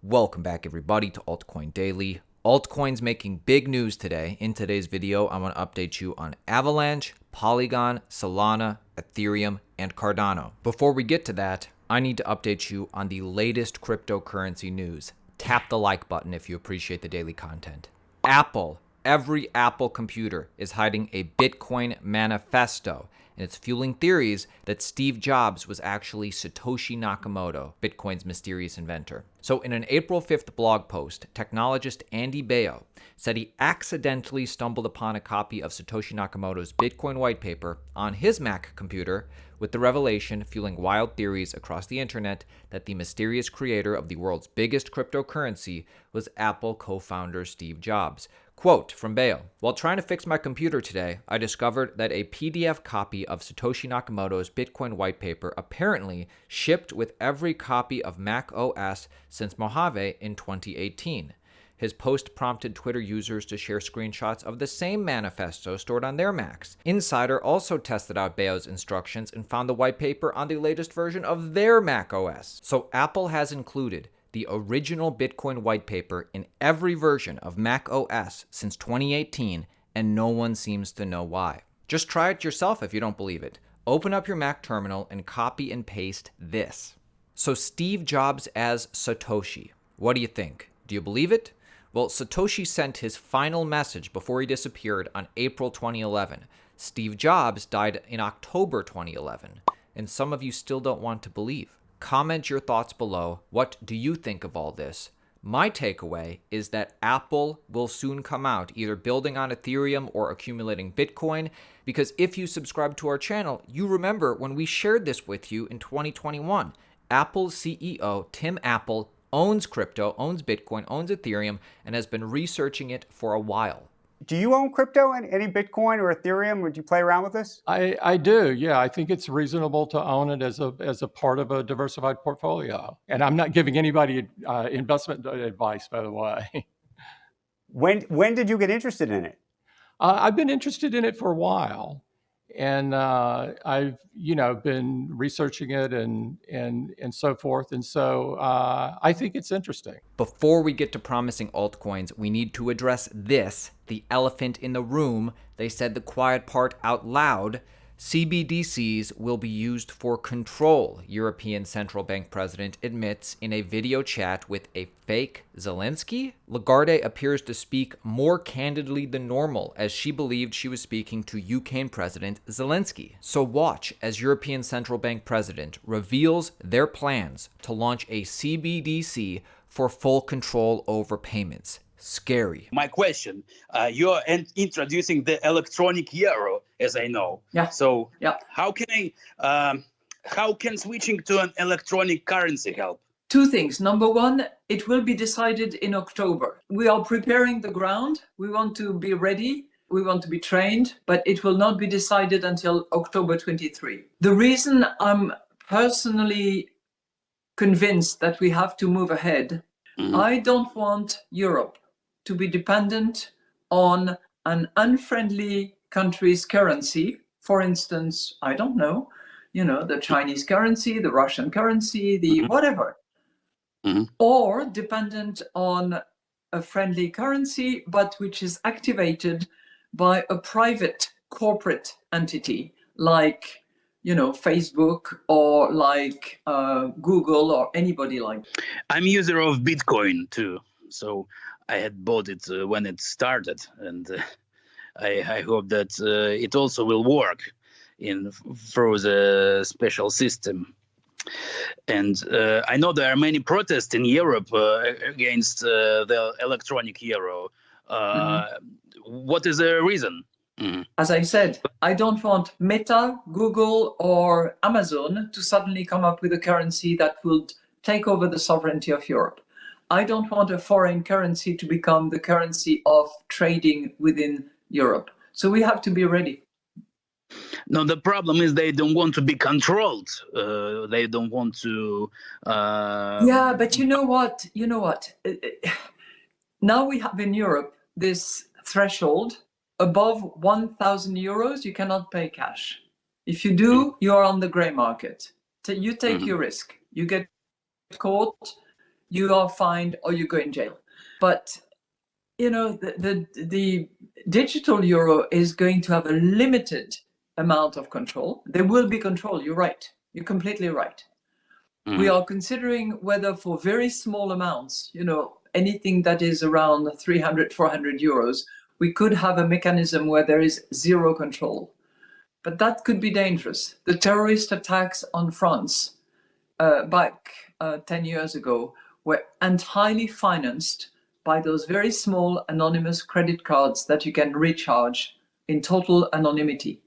Welcome back everybody to Altcoin Daily. Altcoins making big news today. In today's video, I want to update you on Avalanche, Polygon, Solana, Ethereum, and Cardano. Before we get to that, I need to update you on the latest cryptocurrency news. Tap the like button if you appreciate the daily content. Apple, every Apple computer is hiding a Bitcoin manifesto, and it's fueling theories that Steve Jobs was actually Satoshi Nakamoto, Bitcoin's mysterious inventor. So in an April 5th blog post, technologist Andy Baio said he accidentally stumbled upon a copy of Satoshi Nakamoto's Bitcoin white paper on his Mac computer, with the revelation fueling wild theories across the internet that the mysterious creator of the world's biggest cryptocurrency was Apple co-founder Steve Jobs. Quote from Baio, "While trying to fix my computer today, I discovered that a PDF copy of Satoshi Nakamoto's Bitcoin white paper apparently shipped with every copy of Mac OS since Mojave in 2018. His post prompted Twitter users to share screenshots of the same manifesto stored on their Macs. Insider also tested out Baio's instructions and found the white paper on the latest version of their Mac OS. So Apple has included the original Bitcoin white paper in every version of Mac OS since 2018, and no one seems to know why. Just try it yourself if you don't believe it. Open up your Mac terminal and copy and paste this. So Steve Jobs as Satoshi. What do you think? Do you believe it? Well, Satoshi sent his final message before he disappeared on April 2011. Steve Jobs died in October 2011, and some of you still don't want to believe. Comment your thoughts below. What do you think of all this? My takeaway is that Apple will soon come out, either building on Ethereum or accumulating Bitcoin, because if you subscribe to our channel, you remember when we shared this with you in 2021. Apple's CEO, Tim Apple, owns crypto, owns Bitcoin, owns Ethereum, and has been researching it for a while. Do you own crypto, any Bitcoin or Ethereum? Would you play around with this? I do, yeah. I think it's reasonable to own it as a part of a diversified portfolio. And I'm not giving anybody investment advice, by the way. When did you get interested in it? I've been interested in it for a while. And I've been researching it and so forth, and so I think it's interesting. Before we get to promising altcoins, we need to address this, the elephant in the room. They said the quiet part out loud. CBDCs will be used for control, European Central Bank president admits in a video chat with a fake Zelensky. Lagarde appears to speak more candidly than normal, as she believed she was speaking to Ukraine President Zelensky. So watch as European Central Bank president reveals their plans to launch a CBDC for full control over payments. Scary. My question, you're introducing the electronic euro, as I know. Yeah. So yeah. How can switching to an electronic currency help? Two things. Number one, it will be decided in October. We are preparing the ground. We want to be ready. We want to be trained, but it will not be decided until October 23. The reason I'm personally convinced that we have to move ahead, I don't want Europe to be dependent on an unfriendly country's currency. For instance, I don't know, the Chinese currency, the Russian currency, the whatever. Or dependent on a friendly currency, but which is activated by a private corporate entity like, Facebook or like Google or anybody like that. I'm a user of Bitcoin too, so I had bought it when it started, and I hope that it also will work through the special system. And I know there are many protests in Europe against the electronic euro. What is the reason? As I said, I don't want Meta, Google, or Amazon to suddenly come up with a currency that would take over the sovereignty of Europe. I don't want a foreign currency to become the currency of trading within Europe. So we have to be ready. No, the problem is they don't want to be controlled. They don't want to. Yeah, but you know what? Now we have in Europe this threshold. Above 1,000 euros, you cannot pay cash. If you do, you are on the gray market. So you take your risk. You get caught, you are fined or you go in jail. But you know, the digital euro is going to have a limited amount of control. There will be control. You're right. You're completely right. We are considering whether for very small amounts, you know, anything that is around 300, 400 euros, we could have a mechanism where there is zero control. But that could be dangerous. The terrorist attacks on France back 10 years ago were entirely financed by those very small anonymous credit cards that you can recharge in total anonymity.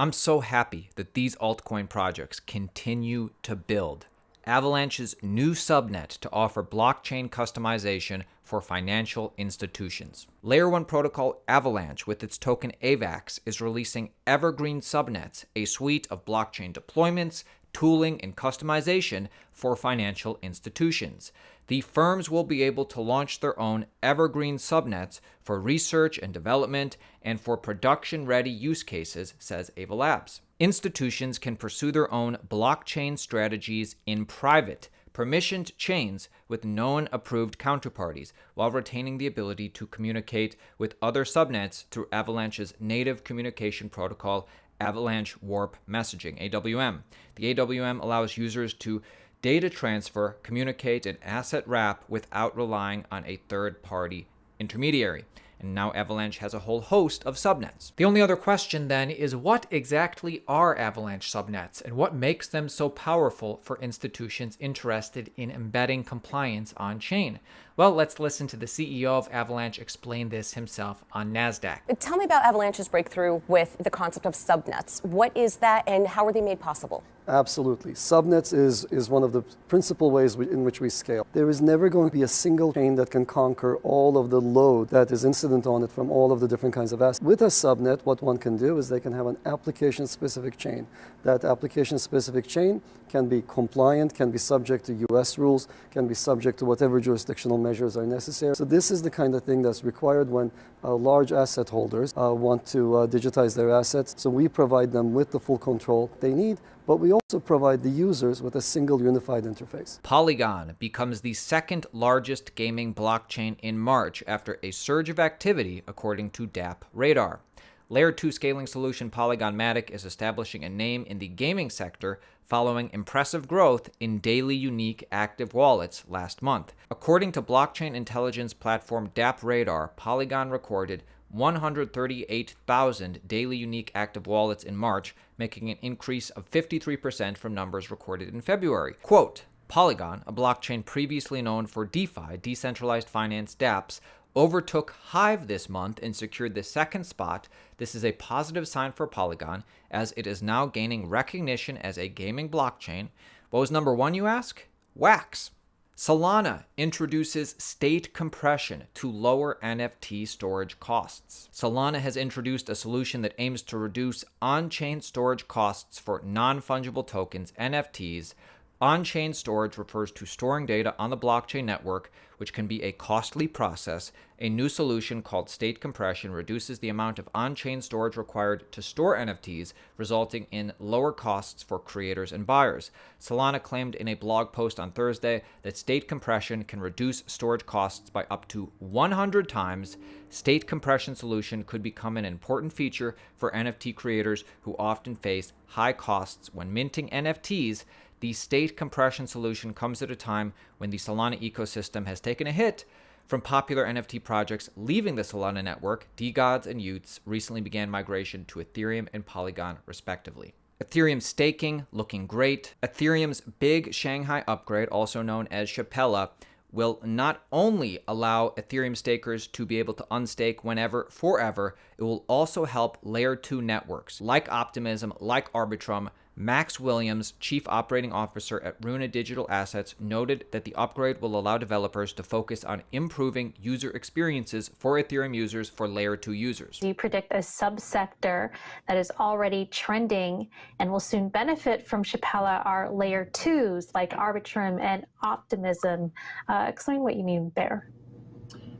I'm so happy that these altcoin projects continue to build. Avalanche's new subnet to offer blockchain customization for financial institutions. Layer 1 protocol Avalanche, with its token AVAX, is releasing Evergreen Subnets, a suite of blockchain deployments, tooling, and customization for financial institutions. The firms will be able to launch their own evergreen subnets for research and development and for production-ready use cases, says Ava Labs. Institutions can pursue their own blockchain strategies in private, permissioned chains with known approved counterparties, while retaining the ability to communicate with other subnets through Avalanche's native communication protocol, Avalanche Warp Messaging, AWM. The AWM allows users to data transfer, communicate, and asset wrap without relying on a third-party intermediary. And now Avalanche has a whole host of subnets. The only other question then is, what exactly are Avalanche subnets and what makes them so powerful for institutions interested in embedding compliance on chain? Well, let's listen to the CEO of Avalanche explain this himself on NASDAQ. Tell me about Avalanche's breakthrough with the concept of subnets. What is that and how are they made possible? Absolutely. Subnets is one of the principal ways in which we scale. There is never going to be a single chain that can conquer all of the load that is incident on it from all of the different kinds of assets. With a subnet, what one can do is they can have an application-specific chain. That application-specific chain can be compliant, can be subject to US rules, can be subject to whatever jurisdictional measures are necessary. So this is the kind of thing that's required when large asset holders want to digitize their assets. So we provide them with the full control they need, but we also provide the users with a single unified interface. Polygon becomes the second largest gaming blockchain in March after a surge of activity, according to DApp Radar. Layer 2 scaling solution Polygon MATIC is establishing a name in the gaming sector following impressive growth in daily unique active wallets last month. According to blockchain intelligence platform DApp Radar, Polygon recorded 138,000 daily unique active wallets in March, making an increase of 53% from numbers recorded in February. Quote, Polygon, a blockchain previously known for DeFi, decentralized finance dApps, overtook Hive this month and secured the second spot. This is a positive sign for Polygon, as it is now gaining recognition as a gaming blockchain. What was number one, you ask? Wax. Solana introduces state compression to lower NFT storage costs. Solana has introduced a solution that aims to reduce on-chain storage costs for non-fungible tokens, NFTs. On-chain storage refers to storing data on the blockchain network, which can be a costly process. A new solution called state compression reduces the amount of on-chain storage required to store NFTs, resulting in lower costs for creators and buyers. Solana claimed in a blog post on Thursday that state compression can reduce storage costs by up to 100 times. State compression solution could become an important feature for NFT creators who often face high costs when minting NFTs. The state compression solution comes at a time when the Solana ecosystem has taken a hit from popular NFT projects leaving the Solana network. DeGods and Utes recently began migration to Ethereum and Polygon, respectively. Ethereum staking looking great. Ethereum's big Shanghai upgrade, also known as Shapella, will not only allow Ethereum stakers to be able to unstake whenever, forever, it will also help Layer 2 networks like Optimism, like Arbitrum. Max Williams, Chief Operating Officer at Runa Digital Assets, noted that the upgrade will allow developers to focus on improving user experiences for Ethereum users for Layer 2 users. You predict a subsector that is already trending and will soon benefit from Shapella are Layer 2s like Arbitrum and Optimism. Explain what you mean there.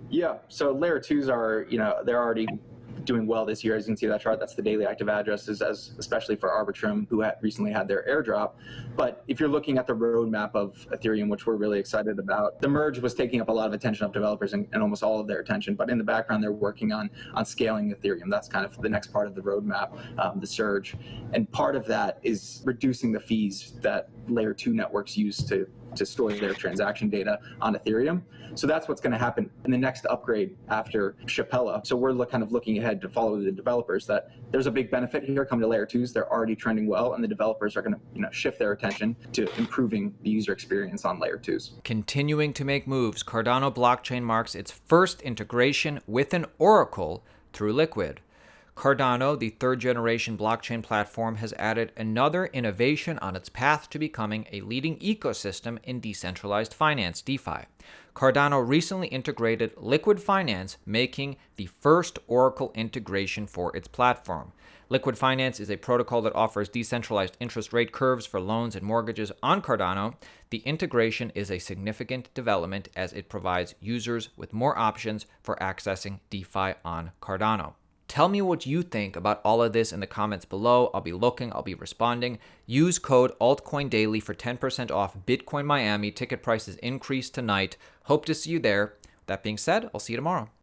Yeah, so Layer 2s are, they're already doing well this year. As you can see that chart, that's the daily active addresses, especially for Arbitrum, who recently had their airdrop. But if you're looking at the roadmap of Ethereum, which we're really excited about, the merge was taking up a lot of attention of developers and almost all of their attention. But in the background, they're working on scaling Ethereum. That's kind of the next part of the roadmap, the surge. And part of that is reducing the fees that layer 2 networks use to store their transaction data on Ethereum. So that's what's going to happen in the next upgrade after Shapella. So we're kind of looking ahead to follow the developers that there's a big benefit here coming to layer 2s. They're already trending well, and the developers are going to shift their attention to improving the user experience on layer 2s. Continuing to make moves, Cardano blockchain marks its first integration with an oracle through Liquid. Cardano, the third-generation blockchain platform, has added another innovation on its path to becoming a leading ecosystem in decentralized finance, DeFi. Cardano recently integrated Liquid Finance, making the first Oracle integration for its platform. Liquid Finance is a protocol that offers decentralized interest rate curves for loans and mortgages on Cardano. The integration is a significant development as it provides users with more options for accessing DeFi on Cardano. Tell me what you think about all of this in the comments below. I'll be looking, I'll be responding. Use code Altcoin Daily for 10% off Bitcoin Miami. Ticket prices increase tonight. Hope to see you there. That being said, I'll see you tomorrow.